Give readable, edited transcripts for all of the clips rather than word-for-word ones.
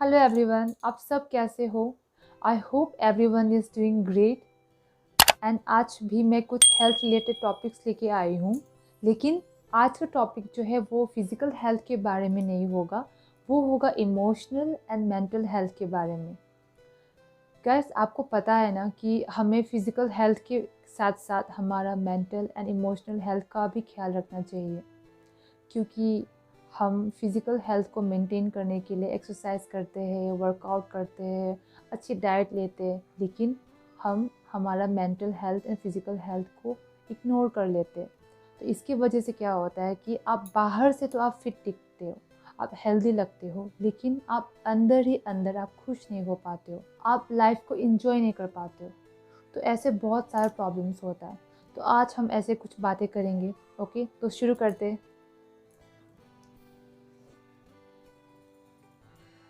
Hello everyone, आप सब कैसे हो? I hope everyone is doing great. And आज भी मैं कुछ हेल्थ रिलेटेड टॉपिक्स लेके आई हूँ। लेकिन आज का टॉपिक जो है वो फिज़िकल हेल्थ के बारे में नहीं होगा, वो होगा इमोशनल एंड मेंटल हेल्थ के बारे में। गाइस, आपको पता है ना कि हमें फिज़िकल हेल्थ के साथ साथ हमारा मेंटल एंड इमोशनल हेल्थ का भी ख्याल रखना चाहिए, क्योंकि हम फिज़िकल हेल्थ को मेंटेन करने के लिए एक्सरसाइज करते हैं, वर्कआउट करते हैं, अच्छी डाइट लेते हैं, लेकिन हम हमारा mental health and physical health को इग्नोर कर लेते हैं। तो इसकी वजह से क्या होता है कि आप बाहर से तो आप फिट दिखते हो, आप हेल्दी लगते हो, लेकिन आप अंदर ही अंदर आप खुश नहीं हो पाते हो, आप लाइफ को इंजॉय नहीं कर पाते हो। तो ऐसे बहुत सारे प्रॉब्लम्स होता है। तो आज हम ऐसे कुछ बातें करेंगे। ओके, तो शुरू करते हैं।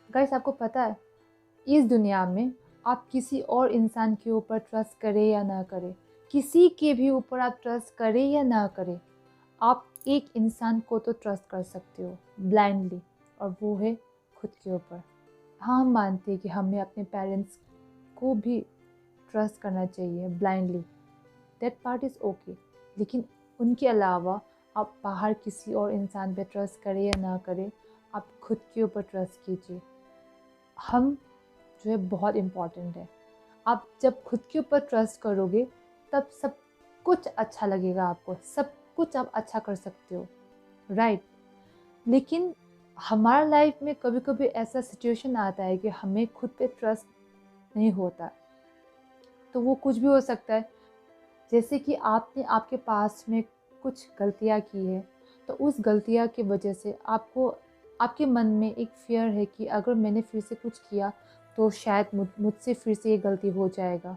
गाइस, आपको पता है इस दुनिया में आप किसी और इंसान के ऊपर ट्रस्ट करें या ना करें, किसी के भी ऊपर आप ट्रस्ट करें या ना करें, आप एक इंसान को तो ट्रस्ट कर सकते हो ब्लाइंडली, और वो है खुद के ऊपर। हाँ, हम मानते हैं कि हमें अपने पेरेंट्स को भी ट्रस्ट करना चाहिए blindly, that part is okay. लेकिन उनके अलावा आप बाहर किसी और इंसान पे ट्रस्ट करें या ना करें, आप खुद के ऊपर ट्रस्ट कीजिए। हम जो है बहुत इम्पॉर्टेंट है। आप जब खुद के ऊपर ट्रस्ट करोगे तब सब कुछ अच्छा लगेगा, आपको सब कुछ आप अच्छा कर सकते हो, राइट। लेकिन हमारा लाइफ में कभी कभी ऐसा सिचुएशन आता है कि हमें खुद पे ट्रस्ट नहीं होता। तो वो कुछ भी हो सकता है, जैसे कि आपने आपके पास में कुछ गलतियाँ की है, तो उस गलतियाँ की वजह से आपको आपके मन में एक फ़ियर है कि अगर मैंने फिर से कुछ किया तो शायद मुझसे फिर से ये गलती हो जाएगा।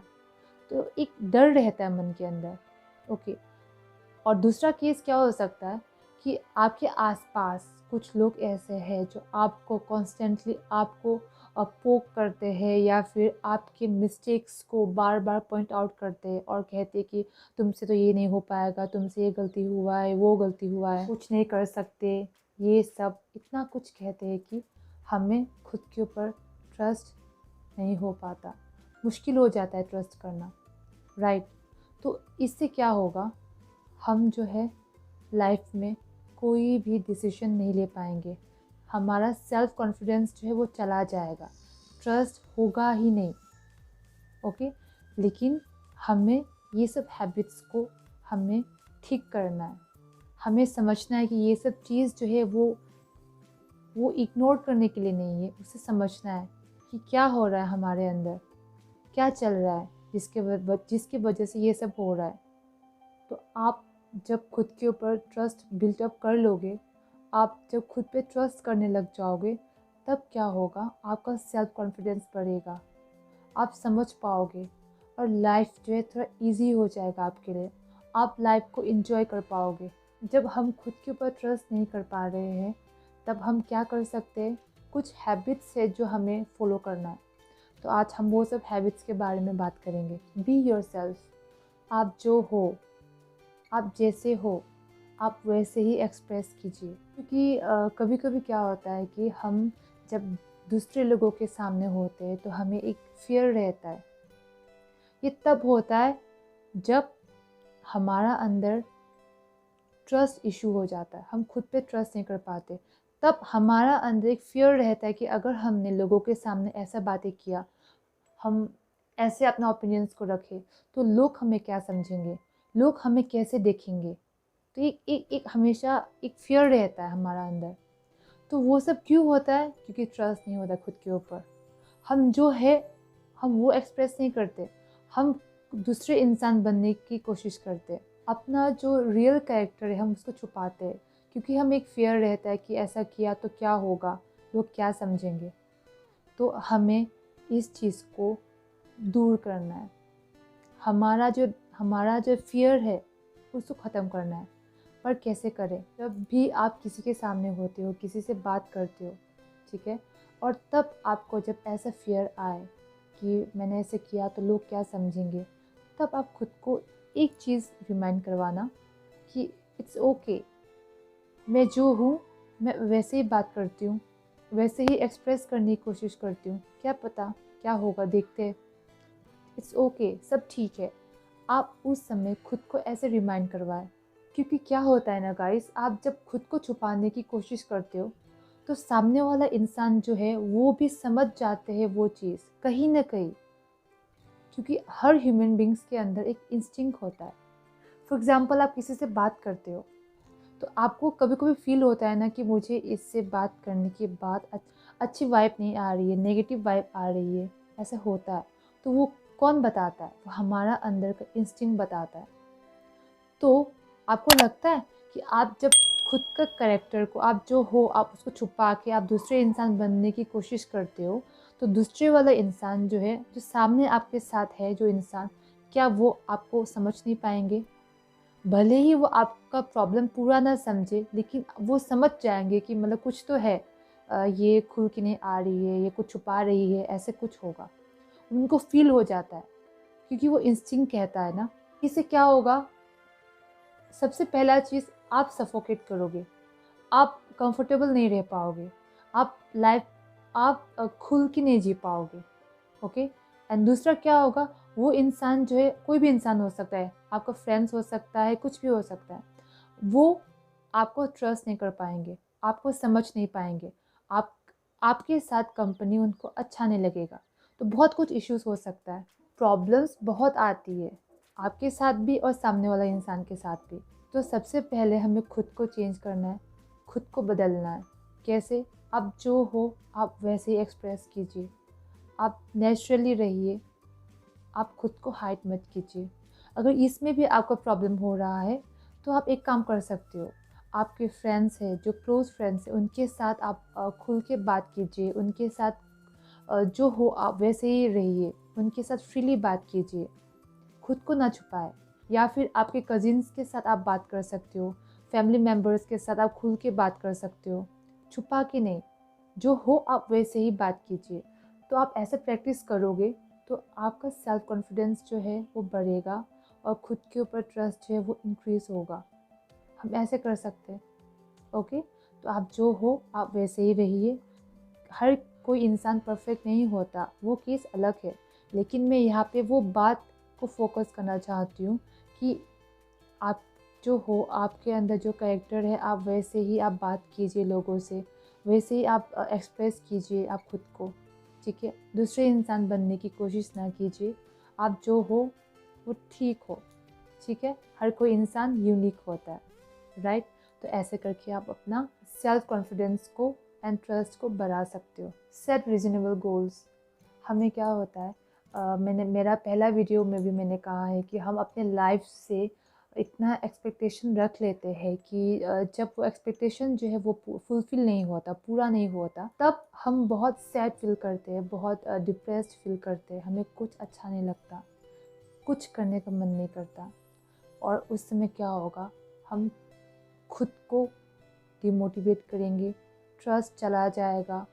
तो एक डर रहता है मन के अंदर। ओके। और दूसरा केस क्या हो सकता है कि आपके आसपास कुछ लोग ऐसे हैं जो आपको कॉन्स्टेंटली आपको पोक करते हैं, या फिर आपके मिस्टेक्स को बार बार पॉइंट आउट करते हैं और कहते हैं कि तुमसे तो ये नहीं हो पाएगा, तुमसे ये गलती हुआ है, वो गलती हुआ है, कुछ नहीं कर सकते। ये सब इतना कुछ कहते हैं कि हमें खुद के ऊपर ट्रस्ट नहीं हो पाता, मुश्किल हो जाता है ट्रस्ट करना, राइट। तो इससे क्या होगा, हम जो है लाइफ में कोई भी डिसीजन नहीं ले पाएंगे, हमारा सेल्फ कॉन्फिडेंस जो है वो चला जाएगा, ट्रस्ट होगा ही नहीं। ओके। लेकिन हमें ये सब हैबिट्स को हमें ठीक करना है। हमें समझना है कि ये सब चीज़ जो है वो इग्नोर करने के लिए नहीं है, उसे समझना है कि क्या हो रहा है हमारे अंदर, क्या चल रहा है जिसके वजह से ये सब हो रहा है। तो आप जब खुद के ऊपर ट्रस्ट बिल्टअप कर लोगे, आप जब खुद पे ट्रस्ट करने लग जाओगे, तब क्या होगा, आपका सेल्फ कॉन्फिडेंस बढ़ेगा, आप समझ पाओगे, और लाइफ जो है थोड़ा इजी हो जाएगा आपके लिए, आप लाइफ को एंजॉय कर पाओगे। जब हम खुद के ऊपर ट्रस्ट नहीं कर पा रहे हैं, तब हम क्या कर सकते हैं, कुछ हैबिट्स है जो हमें फॉलो करना है। तो आज हम वो सब हैबिट्स के बारे में बात करेंगे। Be your self. आप जो हो, आप जैसे हो, आप वैसे ही एक्सप्रेस कीजिए। क्योंकि कभी कभी क्या होता है कि हम जब दूसरे लोगों के सामने होते हैं तो हमें एक फियर रहता है। ये तब होता है जब हमारा अंदर ट्रस्ट इशू हो जाता है, हम खुद पे ट्रस्ट नहीं कर पाते। तब हमारा अंदर एक फियर रहता है कि अगर हमने लोगों के सामने ऐसा बातें किया, हम ऐसे अपना ओपिनियंस को रखे, तो लोग हमें क्या समझेंगे, लोग हमें कैसे देखेंगे। तो एक हमेशा एक फियर रहता है हमारा अंदर। तो वो सब क्यों होता है, क्योंकि ट्रस्ट नहीं होता खुद के ऊपर। हम जो है हम वो एक्सप्रेस नहीं करते, हम दूसरे इंसान बनने की कोशिश करते हैं, अपना जो रियल कैरेक्टर है हम उसको छुपाते हैं, क्योंकि हम एक फियर रहता है कि ऐसा किया तो क्या होगा, लोग क्या समझेंगे। तो हमें इस चीज़ को दूर करना है। हमारा जो फियर है उसको ख़त्म करना है। पर कैसे करें, जब भी आप किसी के सामने होते हो, किसी से बात करते हो, ठीक है, और तब आपको जब ऐसा फियर आए कि मैंने ऐसे किया तो लोग क्या समझेंगे, तब आप खुद को एक चीज़ रिमाइंड करवाना कि इट्स ओके, मैं जो हूँ मैं वैसे ही बात करती हूँ, वैसे ही एक्सप्रेस करने की कोशिश करती हूँ। क्या पता क्या होगा, देखते हैं। इट्स ओके, सब ठीक है। आप उस समय खुद को ऐसे रिमाइंड करवाएं, क्योंकि क्या होता है ना गाइस, आप जब खुद को छुपाने की कोशिश करते हो तो सामने वाला इंसान जो है वो भी समझ जाते हैं वो चीज़ कहीं ना कहीं, क्योंकि हर ह्यूमन बींग्स के अंदर एक इंस्टिंक्ट होता है। फॉर एग्जाम्पल, आप किसी से बात करते हो तो आपको कभी कभी फील होता है ना कि मुझे इससे बात करने के बाद अच्छी वाइब नहीं आ रही है, नेगेटिव वाइब आ रही है, ऐसा होता है। तो वो कौन बताता है? वो हमारा अंदर का इंस्टिंक्ट बताता है। तो आपको लगता है कि आप जब खुद का कैरेक्टर को, आप जो हो, आप उसको छुपा के आप दूसरे इंसान बनने की कोशिश करते हो, तो दूसरे वाला इंसान जो है, जो सामने आपके साथ है जो इंसान, क्या वो आपको समझ नहीं पाएंगे? भले ही वो आपका प्रॉब्लम पूरा ना समझे, लेकिन वो समझ जाएंगे कि मतलब कुछ तो है, ये खुल के नहीं आ रही है, ये कुछ छुपा रही है, ऐसे कुछ होगा। उनको फील हो जाता है, क्योंकि वो इंस्टिंक्ट कहता है ना। इससे क्या होगा? सबसे पहला चीज़, आप सफोकेट करोगे, आप कंफर्टेबल नहीं रह पाओगे, आप लाइफ आप खुल के नहीं जी पाओगे। ओके। एंड दूसरा क्या होगा? वो इंसान जो है, कोई भी इंसान हो सकता है, आपका फ्रेंड्स हो सकता है, कुछ भी हो सकता है, वो आपको ट्रस्ट नहीं कर पाएंगे, आपको समझ नहीं पाएंगे, आप आपके साथ कंपनी उनको अच्छा नहीं लगेगा। तो बहुत कुछ इश्यूज हो सकता है, प्रॉब्लम्स बहुत आती है, आपके साथ भी और सामने वाला इंसान के साथ भी। तो सबसे पहले हमें खुद को चेंज करना है, खुद को बदलना है। कैसे? आप जो हो आप वैसे ही एक्सप्रेस कीजिए, आप नेचुरली रहिए, आप खुद को हाइड मत कीजिए। अगर इसमें भी आपको प्रॉब्लम हो रहा है तो आप एक काम कर सकते हो, आपके फ्रेंड्स हैं, जो क्लोज फ्रेंड्स हैं, उनके साथ आप खुल के बात कीजिए, उनके साथ जो हो आप वैसे ही रहिए, उनके साथ फ्रीली बात कीजिए, खुद को ना छुपाए। या फिर आपके कजिन्स के साथ आप बात कर सकते हो, फैमिली मेम्बर्स के साथ आप खुल के बात कर सकते हो, छुपा के नहीं, जो हो आप वैसे ही बात कीजिए। तो आप ऐसे प्रैक्टिस करोगे तो आपका सेल्फ कॉन्फिडेंस जो है वो बढ़ेगा और खुद के ऊपर ट्रस्ट जो है वो इंक्रीज होगा। हम ऐसे कर सकते हैं। ओके। तो आप जो हो आप वैसे ही रहिए। हर कोई इंसान परफेक्ट नहीं होता, वो केस अलग है, लेकिन मैं यहाँ पे वो बात को फोकस करना चाहती हूँ कि आप जो हो, आपके अंदर जो कैरेक्टर है, आप वैसे ही आप बात कीजिए लोगों से, वैसे ही आप एक्सप्रेस कीजिए आप खुद को। ठीक है? दूसरे इंसान बनने की कोशिश ना कीजिए, आप जो हो वो ठीक हो। ठीक है? हर कोई इंसान यूनिक होता है, राइट? तो ऐसे करके आप अपना सेल्फ कॉन्फिडेंस को एंड ट्रस्ट को बढ़ा सकते हो। Set reasonable goals. हमें क्या होता है, मैंने मेरा पहला वीडियो में भी मैंने कहा है कि हम अपने लाइफ से इतना एक्सपेक्टेशन रख लेते हैं कि जब वो एक्सपेक्टेशन जो है वो फुलफिल नहीं होता, पूरा नहीं होता, तब हम बहुत सैड फील करते हैं, बहुत डिप्रेस्ड फील करते हैं, हमें कुछ अच्छा नहीं लगता, कुछ करने का मन नहीं करता। और उस समय क्या होगा? हम खुद को डिमोटिवेट करेंगे, ट्रस्ट चला जाएगा,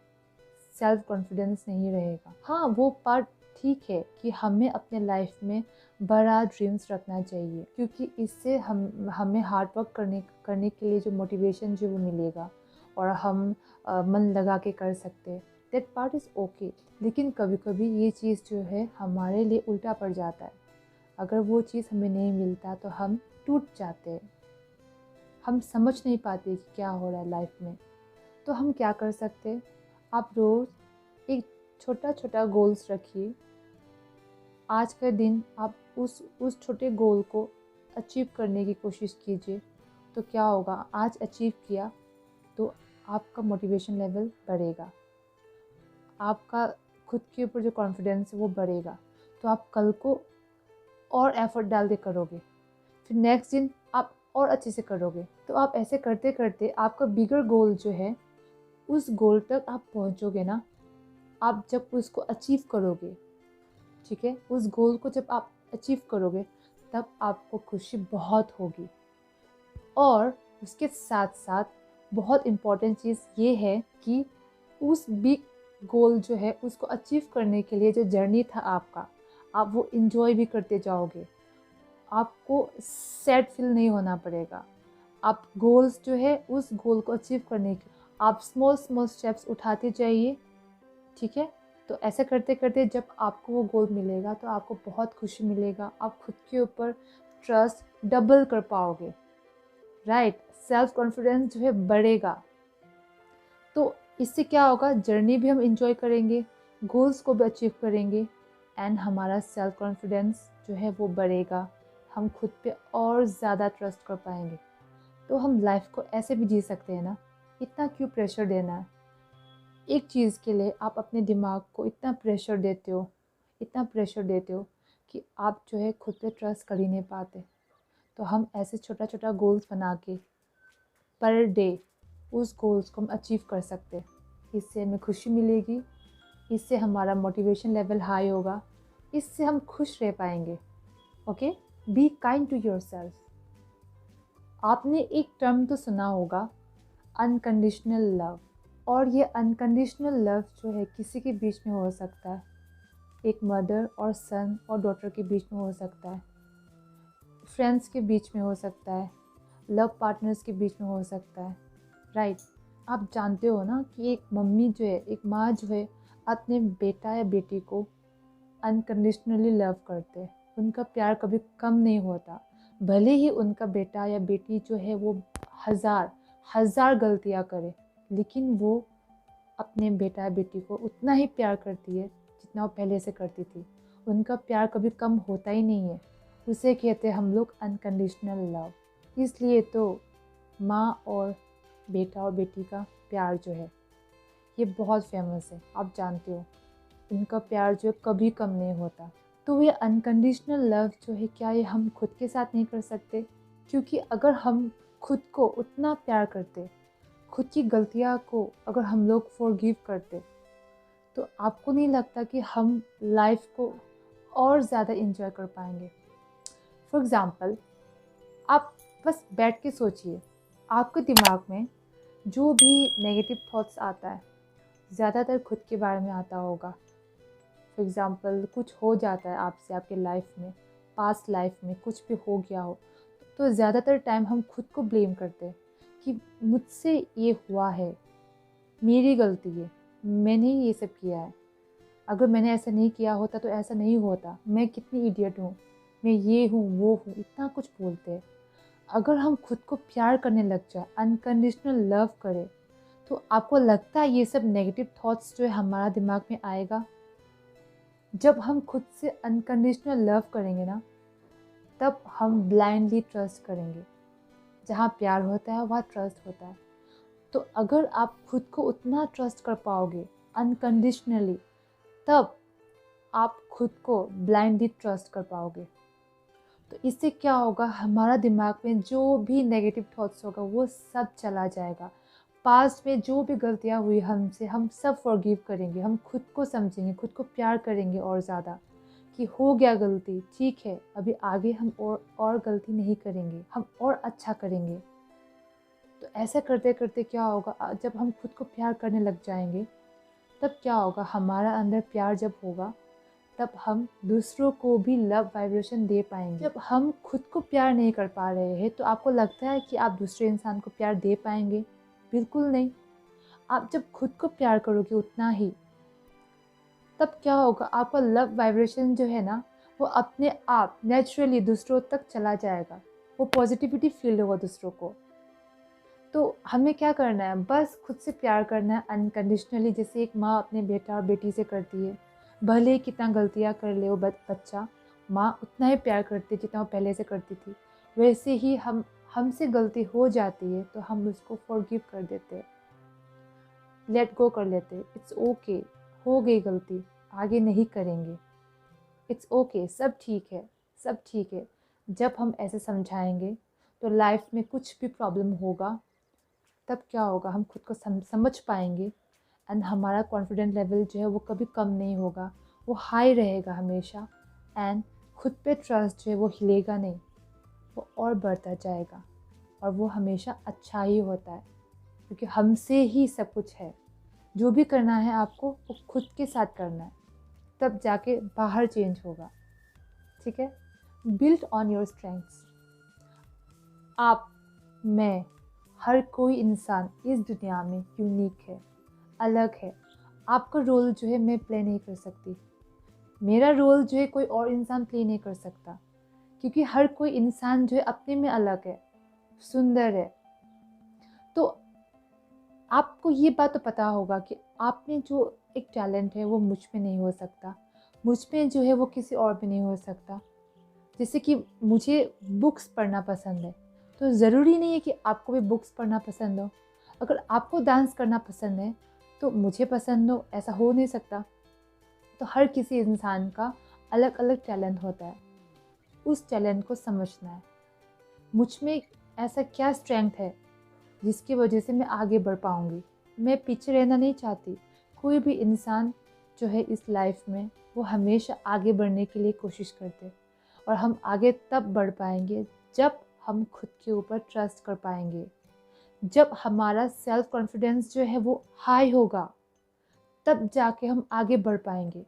सेल्फ कॉन्फिडेंस नहीं रहेगा। हाँ, वो पार्ट ठीक है कि हमें अपने लाइफ में बड़ा ड्रीम्स रखना चाहिए, क्योंकि इससे हमें हार्ड वर्क करने के लिए जो मोटिवेशन जो वो मिलेगा और हम मन लगा के कर सकते हैं, दैट पार्ट इज़ ओके। लेकिन कभी कभी ये चीज़ जो है हमारे लिए उल्टा पड़ जाता है। अगर वो चीज़ हमें नहीं मिलता तो हम टूट जाते हैं, हम समझ नहीं पाते कि क्या हो रहा है लाइफ में। तो हम क्या कर सकते हैं? आप रोज़ एक छोटा छोटा गोल्स रखिए। आज का दिन आप उस छोटे गोल को अचीव करने की कोशिश कीजिए। तो क्या होगा? आज अचीव किया तो आपका मोटिवेशन लेवल बढ़ेगा, आपका खुद के ऊपर जो कॉन्फिडेंस है वो बढ़ेगा, तो आप कल को और एफर्ट डाल के करोगे, फिर नेक्स्ट दिन आप और अच्छे से करोगे। तो आप ऐसे करते करते आपका बिगर गोल जो है, उस गोल तक आप पहुंचोगे ना। आप जब उसको अचीव करोगे, ठीक है, उस गोल को जब आप अचीव करोगे तब आपको खुशी बहुत होगी। और उसके साथ साथ बहुत इम्पॉर्टेंट चीज़ ये है कि उस बिग गोल जो है उसको अचीव करने के लिए जो जर्नी था आपका, आप वो इन्जॉय भी करते जाओगे। आपको सैड फील नहीं होना पड़ेगा। आप गोल्स जो है, उस गोल को अचीव करने के आप स्मॉल स्मॉल स्टेप्स उठाते जाइए, ठीक है। तो ऐसा करते करते जब आपको वो गोल मिलेगा तो आपको बहुत खुशी मिलेगा, आप खुद के ऊपर ट्रस्ट डबल कर पाओगे, राइट। सेल्फ कॉन्फिडेंस जो है बढ़ेगा। तो इससे क्या होगा, जर्नी भी हम इंजॉय करेंगे, गोल्स को भी अचीव करेंगे, एंड हमारा सेल्फ कॉन्फिडेंस जो है वो बढ़ेगा, हम खुद पे और ज़्यादा ट्रस्ट कर पाएंगे। तो हम लाइफ को ऐसे भी जी सकते हैं ना, इतना क्यों प्रेशर देना है। एक चीज़ के लिए आप अपने दिमाग को इतना प्रेशर देते हो, इतना प्रेशर देते हो कि आप जो है खुद पे ट्रस्ट कर ही नहीं पाते। तो हम ऐसे छोटा छोटा गोल्स बना के पर डे उस गोल्स को हम अचीव कर सकते हैं। इससे हमें खुशी मिलेगी, इससे हमारा मोटिवेशन लेवल हाई होगा, इससे हम खुश रह पाएंगे। Okay, be kind to yourself. आपने एक टर्म तो सुना होगा, अनकंडीशनल लव। और ये अनकंडीशनल लव जो है किसी के बीच में हो सकता है, एक मदर और सन और डॉटर के बीच में हो सकता है, फ्रेंड्स के बीच में हो सकता है, लव पार्टनर्स के बीच में हो सकता है, राइट। आप जानते हो ना कि एक मम्मी जो है, एक माँ जो है, अपने बेटा या बेटी को अनकंडीशनली लव करते हैं। उनका प्यार कभी कम नहीं होता, भले ही उनका बेटा या बेटी जो है वो हज़ार हज़ार गलतियाँ करे, लेकिन वो अपने बेटा या बेटी को उतना ही प्यार करती है जितना वो पहले से करती थी। उनका प्यार कभी कम होता ही नहीं है। उसे कहते हैं हम लोग अनकंडीशनल लव। इसलिए तो माँ और बेटा और बेटी का प्यार जो है ये बहुत फेमस है, आप जानते हो। उनका प्यार जो कभी कम नहीं होता। तो ये अनकंडीशनल लव जो है, क्या ये हम खुद के साथ नहीं कर सकते? क्योंकि अगर हम खुद को उतना प्यार करते, खुद की गलतियाँ को अगर हम लोग फॉरगिव करते, तो आपको नहीं लगता कि हम लाइफ को और ज़्यादा इंजॉय कर पाएंगे? फॉर एग्ज़ाम्पल, आप बस बैठ के सोचिए, आपके दिमाग में जो भी नेगेटिव थॉट्स आता है ज़्यादातर खुद के बारे में आता होगा। फॉर एग्ज़ाम्पल, कुछ हो जाता है आपसे, आपके लाइफ में, पास्ट लाइफ में कुछ भी हो गया हो, तो ज़्यादातर टाइम हम खुद को ब्लेम करते हैं कि मुझसे ये हुआ है, मेरी गलती है, मैंने ये सब किया है, अगर मैंने ऐसा नहीं किया होता तो ऐसा नहीं होता, मैं कितनी इडियट हूँ, मैं ये हूँ वो हूँ, इतना कुछ बोलते हैं। अगर हम खुद को प्यार करने लग जाए, अनकंडीशनल लव करें, तो आपको लगता है ये सब नेगेटिव थॉट्स जो है हमारा दिमाग में आएगा? जब हम खुद से अनकंडीशनल लव करेंगे ना, तब हम ब्लाइंडली ट्रस्ट करेंगे। जहाँ प्यार होता है वहाँ ट्रस्ट होता है। तो अगर आप खुद को उतना ट्रस्ट कर पाओगे अनकंडीशनली, तब आप खुद को ब्लाइंडली ट्रस्ट कर पाओगे। तो इससे क्या होगा, हमारा दिमाग में जो भी नेगेटिव थॉट्स होगा वो सब चला जाएगा। पास्ट में जो भी गलतियाँ हुई हमसे, हम सब फॉरगिव करेंगे, हम खुद को समझेंगे, खुद को प्यार करेंगे और ज़्यादा, कि हो गया गलती, ठीक है, अभी आगे हम और गलती नहीं करेंगे, हम और अच्छा करेंगे। तो ऐसा करते करते क्या होगा, जब हम खुद को प्यार करने लग जाएंगे, तब क्या होगा, हमारा अंदर प्यार जब होगा, तब हम दूसरों को भी लव वाइब्रेशन दे पाएंगे। जब हम खुद को प्यार नहीं कर पा रहे हैं, तो आपको लगता है कि आप दूसरे इंसान को प्यार दे पाएंगे? बिल्कुल नहीं। आप जब खुद को प्यार करोगे उतना ही, तब क्या होगा, आपका लव वाइब्रेशन जो है ना, वो अपने आप नेचुरली दूसरों तक चला जाएगा, वो पॉजिटिविटी फील होगा दूसरों को। तो हमें क्या करना है, बस खुद से प्यार करना है अनकंडीशनली, जैसे एक माँ अपने बेटा और बेटी से करती है। भले ही कितना गलतियाँ कर ले वो बच्चा, माँ उतना ही प्यार करती है जितना वो पहले से करती थी। वैसे ही हमसे गलती हो जाती है तो हम उसको फॉरगिव कर देते हैं, लेट गो कर लेते हैं। इट्स ओके, हो गई गलती, आगे नहीं करेंगे, इट्स ओके, सब ठीक है, सब ठीक है। जब हम ऐसे समझाएंगे तो लाइफ में कुछ भी प्रॉब्लम होगा, तब क्या होगा, हम खुद को समझ पाएंगे, एंड हमारा कॉन्फिडेंट लेवल जो है वो कभी कम नहीं होगा, वो हाई रहेगा हमेशा। एंड खुद पे ट्रस्ट जो है वो हिलेगा नहीं, वो और बढ़ता जाएगा, और वो हमेशा अच्छा ही होता है, क्योंकि हमसे ही सब कुछ है। जो भी करना है आपको वो खुद के साथ करना है, तब जाके बाहर चेंज होगा, ठीक है। Build on your strengths. आप, मैं, हर कोई इंसान इस दुनिया में यूनिक है, अलग है। आपका रोल जो है मैं प्ले नहीं कर सकती, मेरा रोल जो है कोई और इंसान प्ले नहीं कर सकता, क्योंकि हर कोई इंसान जो है अपने में अलग है, सुंदर है। तो आपको ये बात तो पता होगा कि आप में जो एक टैलेंट है वो मुझ में नहीं हो सकता, मुझ में जो है वो किसी और में नहीं हो सकता। जैसे कि मुझे बुक्स पढ़ना पसंद है, तो ज़रूरी नहीं है कि आपको भी बुक्स पढ़ना पसंद हो। अगर आपको डांस करना पसंद है तो मुझे पसंद हो, ऐसा हो नहीं सकता। तो हर किसी इंसान का अलग अलग टैलेंट होता है, उस टैलेंट को समझना है। मुझ में ऐसा क्या स्ट्रेंथ है जिसकी वजह से मैं आगे बढ़ पाऊँगी। मैं पीछे रहना नहीं चाहती। कोई भी इंसान जो है इस लाइफ में वो हमेशा आगे बढ़ने के लिए कोशिश करते, और हम आगे तब बढ़ पाएंगे जब हम खुद के ऊपर ट्रस्ट कर पाएंगे, जब हमारा सेल्फ कॉन्फिडेंस जो है वो हाई होगा, तब जाके हम आगे बढ़ पाएंगे।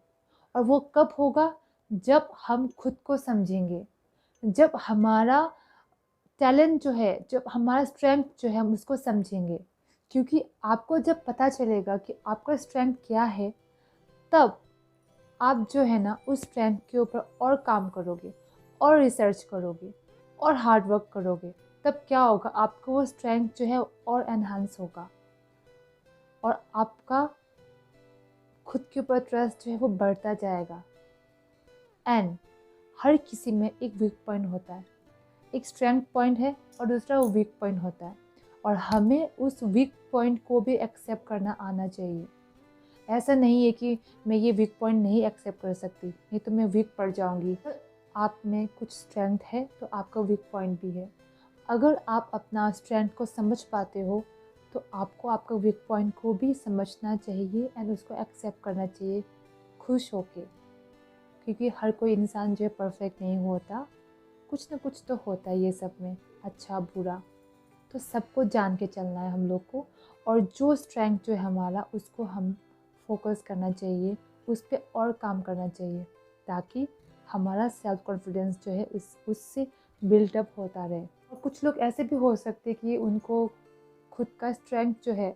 और वो कब होगा? जब हम खुद को समझेंगे, जब हमारा टैलेंट जो है, जब हमारा स्ट्रेंथ जो है हम उसको समझेंगे। क्योंकि आपको जब पता चलेगा कि आपका स्ट्रेंथ क्या है, तब आप जो है ना उस स्ट्रेंथ के ऊपर और काम करोगे, और रिसर्च करोगे, और हार्ड वर्क करोगे। तब क्या होगा? आपको वो स्ट्रेंथ जो है और एनहांस होगा, और आपका खुद के ऊपर ट्रस्ट जो है वो बढ़ता जाएगा। एंड हर किसी में एक वीक पॉइंट होता है, एक स्ट्रेंथ पॉइंट है और दूसरा वो वीक पॉइंट होता है, और हमें उस वीक पॉइंट को भी एक्सेप्ट करना आना चाहिए। ऐसा नहीं है कि मैं ये वीक पॉइंट नहीं एक्सेप्ट कर सकती, नहीं तो मैं वीक पड़ जाऊंगी। आप में कुछ स्ट्रेंथ है तो आपका वीक पॉइंट भी है। अगर आप अपना स्ट्रेंथ को समझ पाते हो तो आपको आपका वीक पॉइंट को भी समझना चाहिए एंड उसको एक्सेप्ट करना चाहिए खुश होके। क्योंकि हर कोई इंसान जो है परफेक्ट नहीं होता, कुछ ना कुछ तो होता है ये सब में, अच्छा बुरा। तो सबको जान के चलना है हम लोग को, और जो स्ट्रेंथ जो है हमारा उसको हम फोकस करना चाहिए, उस पर और काम करना चाहिए, ताकि हमारा सेल्फ कॉन्फिडेंस जो है उससे बिल्डअप होता रहे। और कुछ लोग ऐसे भी हो सकते कि उनको खुद का स्ट्रेंथ जो है,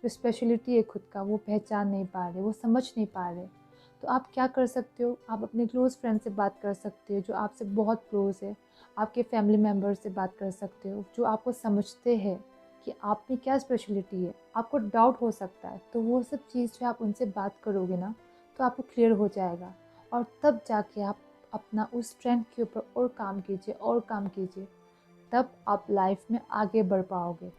जो स्पेशलिटी है खुद का, वो पहचान नहीं पा रहे, वो समझ नहीं पा रहे। तो आप क्या कर सकते हो? आप अपने क्लोज़ फ्रेंड से बात कर सकते हो जो आपसे बहुत क्लोज़ है, आपके फैमिली मेम्बर से बात कर सकते हो जो आपको समझते हैं कि आप में क्या स्पेशलिटी है। आपको डाउट हो सकता है, तो वो सब चीज़ जो आप उनसे बात करोगे ना, तो आपको क्लियर हो जाएगा, और तब जाके आप अपना उस स्ट्रेंथ के ऊपर और काम कीजिए, और काम कीजिए। तब आप लाइफ में आगे बढ़ पाओगे।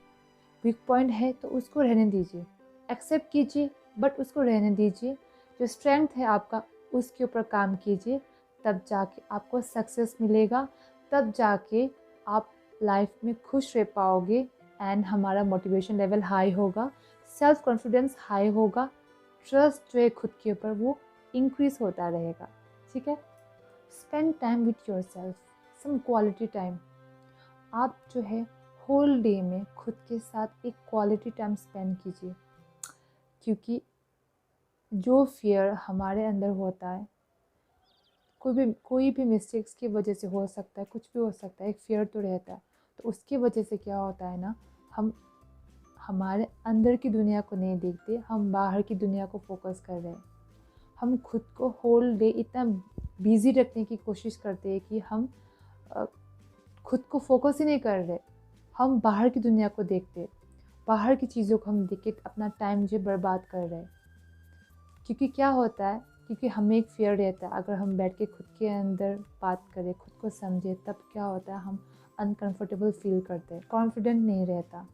वीक पॉइंट है तो उसको रहने दीजिए, एक्सेप्ट कीजिए, बट उसको रहने दीजिए। जो स्ट्रेंथ है आपका उसके ऊपर काम कीजिए, तब जाके आपको सक्सेस मिलेगा, तब जाके आप लाइफ में खुश रह पाओगे, एंड हमारा मोटिवेशन लेवल हाई होगा, सेल्फ कॉन्फिडेंस हाई होगा, ट्रस्ट जो है खुद के ऊपर वो इंक्रीज होता रहेगा। ठीक है? Spend time with yourself, some quality time. आप जो है होल डे में खुद के साथ एक क्वालिटी टाइम स्पेंड कीजिए। क्योंकि जो फियर हमारे अंदर होता है, कोई भी मिस्टेक्स की वजह से हो सकता है, कुछ भी हो सकता है, एक फियर तो रहता है। तो उसकी वजह से क्या होता है ना, हम हमारे अंदर की दुनिया को नहीं देखते, हम बाहर की दुनिया को फोकस कर रहे हैं। हम खुद को होल डे इतना बिजी रखने की कोशिश करते हैं कि हम खुद को फोकस ही नहीं कर रहे, हम बाहर की दुनिया को देखते, बाहर की चीज़ों को हम देख के अपना टाइम जो बर्बाद कर रहे हैं। क्योंकि क्या होता है, क्योंकि हमें एक फियर रहता है, अगर हम बैठ के खुद के अंदर बात करें, खुद को समझे, तब क्या होता है, हम अनकंफर्टेबल फील करते हैं, कॉन्फिडेंट नहीं रहता,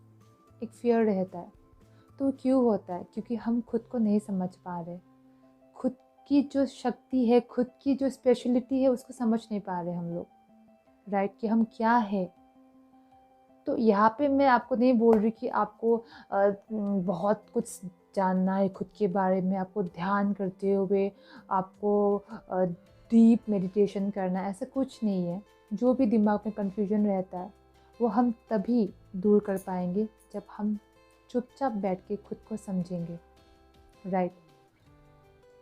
एक फियर रहता है। तो क्यों होता है? क्योंकि हम खुद को नहीं समझ पा रहे, खुद की जो शक्ति है, खुद की जो स्पेशलिटी है, उसको समझ नहीं पा रहे हम लोग, राइट? कि हम क्या है। तो यहाँ पे मैं आपको नहीं बोल रही कि आपको बहुत कुछ जानना है खुद के बारे में, आपको ध्यान करते हुए आपको डीप मेडिटेशन करना है, ऐसा कुछ नहीं है। जो भी दिमाग में कन्फ्यूजन रहता है वो हम तभी दूर कर पाएंगे जब हम चुपचाप बैठ के खुद को समझेंगे, right?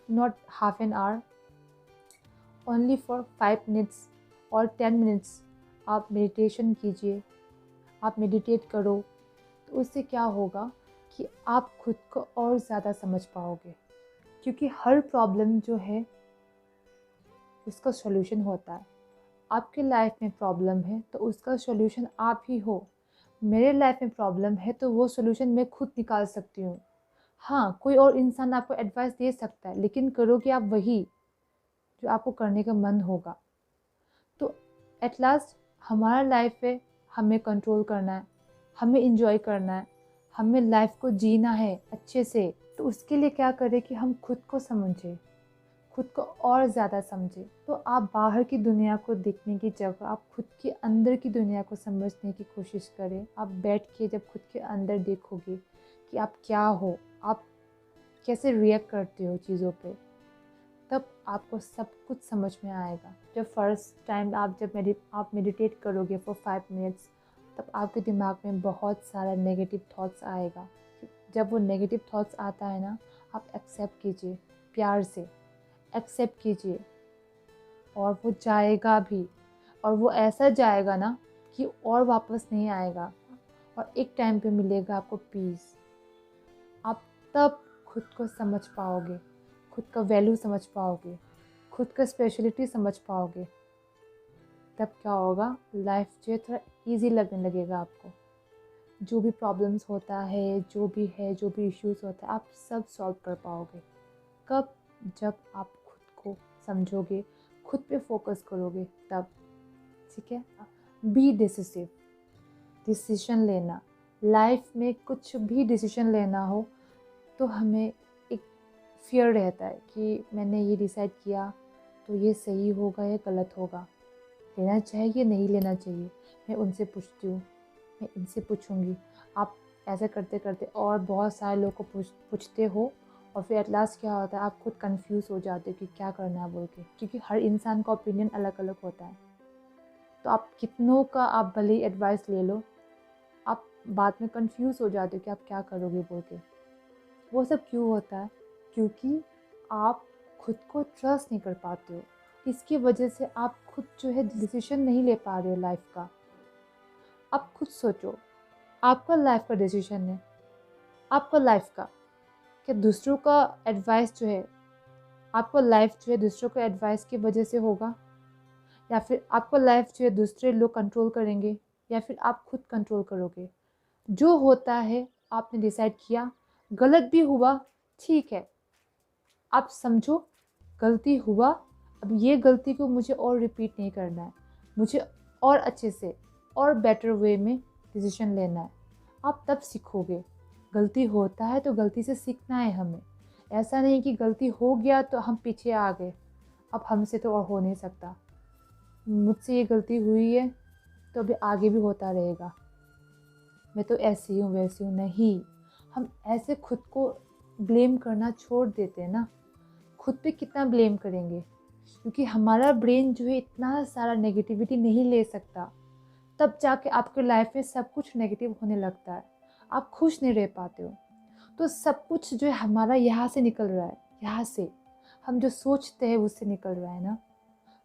Not half an hour, only for 5 minutes और 10 मिनट्स आप मेडिटेशन कीजिए, आप मेडिटेट करो, तो उससे क्या होगा कि आप खुद को और ज़्यादा समझ पाओगे, क्योंकि हर प्रॉब्लम जो है उसका सॉल्यूशन होता है। आपके लाइफ में प्रॉब्लम है तो उसका सॉल्यूशन आप ही हो। मेरे लाइफ में प्रॉब्लम है तो वो सॉल्यूशन मैं खुद निकाल सकती हूँ। हाँ, कोई और इंसान आपको एडवाइस दे सकता है, लेकिन करोगे आप वही जो आपको करने का मन होगा। तो एट लास्ट हमारा लाइफ है, हमें कंट्रोल करना है, हमें इंजॉय करना है, हमें लाइफ को जीना है अच्छे से। तो उसके लिए क्या करें कि हम खुद को समझें, खुद को और ज़्यादा समझें। तो आप बाहर की दुनिया को देखने की जगह आप खुद के अंदर की दुनिया को समझने की कोशिश करें। आप बैठ के जब खुद के अंदर देखोगे कि आप क्या हो, आप कैसे रिएक्ट करते हो चीज़ों पे, तब आपको सब कुछ समझ में आएगा। जब फर्स्ट टाइम आप मेडिटेट करोगे फॉर 5 मिनट्स, तब आपके दिमाग में बहुत सारा नेगेटिव थॉट्स आएगा। जब वो नेगेटिव थॉट्स आता है ना, आप एक्सेप्ट कीजिए, प्यार से एक्सेप्ट कीजिए, और वो जाएगा भी। और वो ऐसा जाएगा ना कि और वापस नहीं आएगा, और एक टाइम पे मिलेगा आपको पीस। आप तब खुद को समझ पाओगे, खुद का वैल्यू समझ पाओगे, खुद का स्पेशलिटी समझ पाओगे। तब क्या होगा, लाइफ जो है थोड़ा ईजी लगने लगेगा आपको। जो भी प्रॉब्लम्स होता है, जो भी इश्यूज़ होता है, आप सब सॉल्व कर पाओगे। कब? जब आप खुद को समझोगे, खुद पे फोकस करोगे तब। ठीक है? Be decisive. डिसीजन लेना, लाइफ में कुछ भी डिसीजन लेना हो तो हमें एक फियर रहता है कि मैंने ये डिसाइड किया तो ये सही होगा या गलत होगा, लेना चाहिए नहीं लेना चाहिए। मैं उनसे पूछती हूँ, मैं इनसे पूछूंगी। आप ऐसे करते करते और बहुत सारे लोगों को पूछते हो, और फिर एट लास्ट क्या होता है, आप खुद कंफ्यूज हो जाते हो कि क्या करना है बोल के, क्योंकि हर इंसान का ओपिनियन अलग अलग होता है। तो आप कितनों का आप भले एडवाइस ले लो, आप बाद में कंफ्यूज हो जाते हो कि आप क्या करोगे बोल के। वो सब क्यों होता है? क्योंकि आप खुद को ट्रस्ट नहीं कर पाते हो। इसकी वजह से आप खुद जो है डिसीजन नहीं ले पा रहे हो लाइफ का। आप खुद सोचो, आपका लाइफ का डिसीजन है, आपका लाइफ का। क्या दूसरों का एडवाइस जो है, आपका लाइफ जो है दूसरों के एडवाइस की वजह से होगा, या फिर आपका लाइफ जो है दूसरे लोग कंट्रोल करेंगे, या फिर आप खुद कंट्रोल करोगे? जो होता है आपने डिसाइड किया, गलत भी हुआ, ठीक है, आप समझो गलती हुआ, अब ये गलती को मुझे और रिपीट नहीं करना है, मुझे और अच्छे से और बेटर वे में डिसीजन लेना है। आप तब सीखोगे। गलती होता है तो गलती से सीखना है हमें। ऐसा नहीं कि गलती हो गया तो हम पीछे आ गए, अब हमसे तो और हो नहीं सकता, मुझसे ये गलती हुई है तो अभी आगे भी होता रहेगा, मैं तो ऐसी हूँ वैसी हूँ। नहीं, हम ऐसे खुद को ब्लेम करना छोड़ देते हैं ना। खुद पे कितना ब्लेम करेंगे, क्योंकि हमारा ब्रेन जो है इतना सारा नेगेटिविटी नहीं ले सकता। तब जाके आपके लाइफ में सब कुछ नेगेटिव होने लगता है, आप खुश नहीं रह पाते हो। तो सब कुछ जो है हमारा यहाँ से निकल रहा है, यहाँ से हम जो सोचते हैं उससे निकल रहा है ना।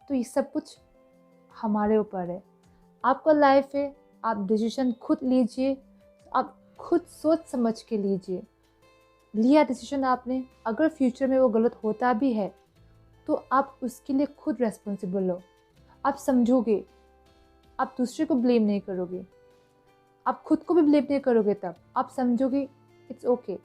तो ये सब कुछ हमारे ऊपर है। आपका लाइफ है, आप डिसीजन खुद लीजिए, आप खुद सोच समझ के लीजिए। लिया डिसीजन आपने, अगर फ्यूचर में वो गलत होता भी है तो आप उसके लिए खुद रेस्पॉन्सिबल हो। आप समझोगे, आप दूसरे को ब्लेम नहीं करोगे, आप खुद को भी ब्लेम नहीं करोगे। तब आप समझोगे इट्स ओके,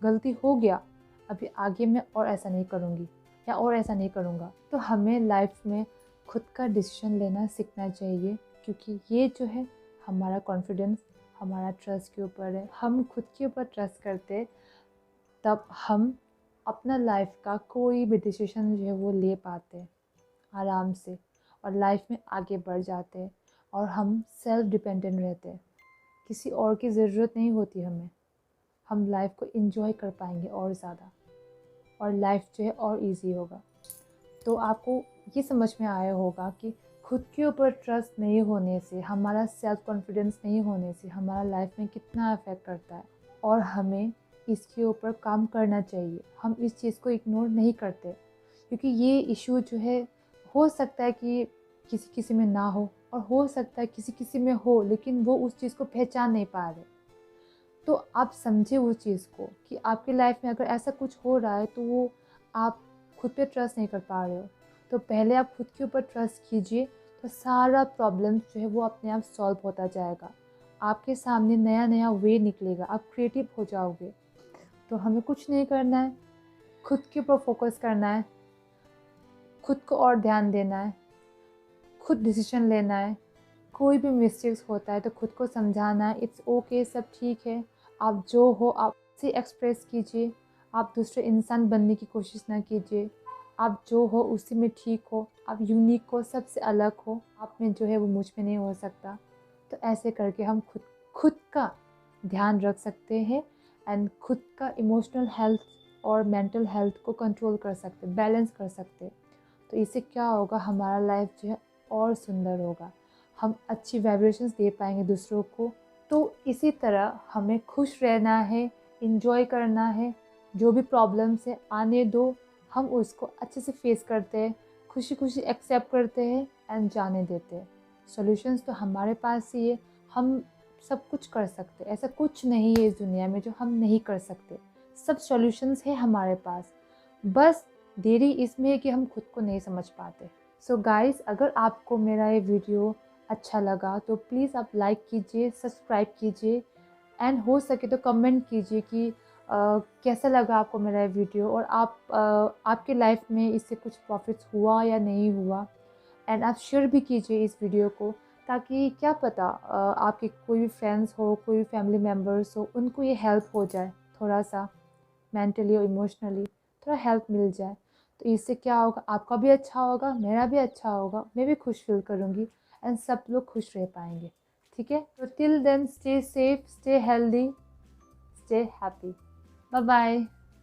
गलती हो गया, अभी आगे मैं और ऐसा नहीं करूँगी या और ऐसा नहीं करूँगा। तो हमें लाइफ में खुद का डिसीजन लेना सीखना चाहिए, क्योंकि ये जो है हमारा कॉन्फिडेंस, हमारा ट्रस्ट के ऊपर है। हम खुद के ऊपर ट्रस्ट करते तब हम अपना लाइफ का कोई भी डिसीजन जो है वो ले पाते हैं आराम से, और लाइफ में आगे बढ़ जाते हैं, और हम सेल्फ डिपेंडेंट रहते हैं। किसी और की ज़रूरत नहीं होती हमें। हम लाइफ को एंजॉय कर पाएंगे और ज़्यादा, और लाइफ जो है और इजी होगा। तो आपको ये समझ में आया होगा कि खुद के ऊपर ट्रस्ट नहीं होने से, हमारा सेल्फ कॉन्फिडेंस नहीं होने से हमारा लाइफ में कितना अफेक्ट करता है, और हमें इसके ऊपर काम करना चाहिए। हम इस चीज़ को इग्नोर नहीं करते, क्योंकि ये इशू जो है हो सकता है कि किसी किसी में ना हो, और हो सकता है किसी किसी में हो, लेकिन वो उस चीज़ को पहचान नहीं पा रहे। तो आप समझे वो चीज़ को कि आपकी लाइफ में अगर ऐसा कुछ हो रहा है तो वो आप खुद पे ट्रस्ट नहीं कर पा रहे हो। तो पहले आप खुद के ऊपर ट्रस्ट कीजिए, तो सारा प्रॉब्लम जो है वो अपने आप सॉल्व होता जाएगा। आपके सामने नया नया वे निकलेगा, आप क्रिएटिव हो जाओगे। तो हमें कुछ नहीं करना है, खुद के ऊपर फोकस करना है, खुद को और ध्यान देना है, खुद डिसीजन लेना है। कोई भी मिस्टेक्स होता है तो खुद को समझाना है, इट्स ओके, सब ठीक है। आप जो हो आप से एक्सप्रेस कीजिए, आप दूसरे इंसान बनने की कोशिश ना कीजिए। आप जो हो उसी में ठीक हो, आप यूनिक हो, सबसे अलग हो। आप में जो है वो मुझ में नहीं हो सकता। तो ऐसे करके हम खुद खुद का ध्यान रख सकते हैं एंड खुद का इमोशनल हेल्थ और मेंटल हेल्थ को कंट्रोल कर सकते, बैलेंस कर सकते। तो इससे क्या होगा, हमारा लाइफ जो है और सुंदर होगा। हम अच्छी वाइब्रेशंस दे पाएंगे दूसरों को। तो इसी तरह हमें खुश रहना है, इंजॉय करना है। जो भी प्रॉब्लम्स है आने दो, हम उसको अच्छे से फेस करते हैं, खुशी खुशी एक्सेप्ट करते हैं एंड जाने देते हैं। सॉल्यूशंस तो हमारे पास ही है, हम सब कुछ कर सकते हैं। ऐसा कुछ नहीं है इस दुनिया में जो हम नहीं कर सकते। सब सॉल्यूशंस है हमारे पास, बस देरी इसमें है कि हम खुद को नहीं समझ पाते। सो गाइस, अगर आपको मेरा ये वीडियो अच्छा लगा तो प्लीज़ आप लाइक कीजिए, सब्सक्राइब कीजिए एंड हो सके तो कमेंट कीजिए कि कैसा लगा आपको मेरा ये वीडियो, और आपके लाइफ में इससे कुछ प्रॉफिट्स हुआ या नहीं हुआ। एंड आप शेयर भी कीजिए इस वीडियो को, ताकि क्या पता आपके कोई भी फ्रेंड्स हो, कोई भी फैमिली मेम्बर्स हो, उनको ये हेल्प हो जाए, थोड़ा सा मेंटली और इमोशनली थोड़ा हेल्प मिल जाए। तो इससे क्या होगा, आपका भी अच्छा होगा, मेरा भी अच्छा होगा, मैं भी खुश फील करूँगी एंड सब लोग खुश रह पाएंगे। ठीक है, तो till then stay safe, stay healthy, stay happy. Bye bye.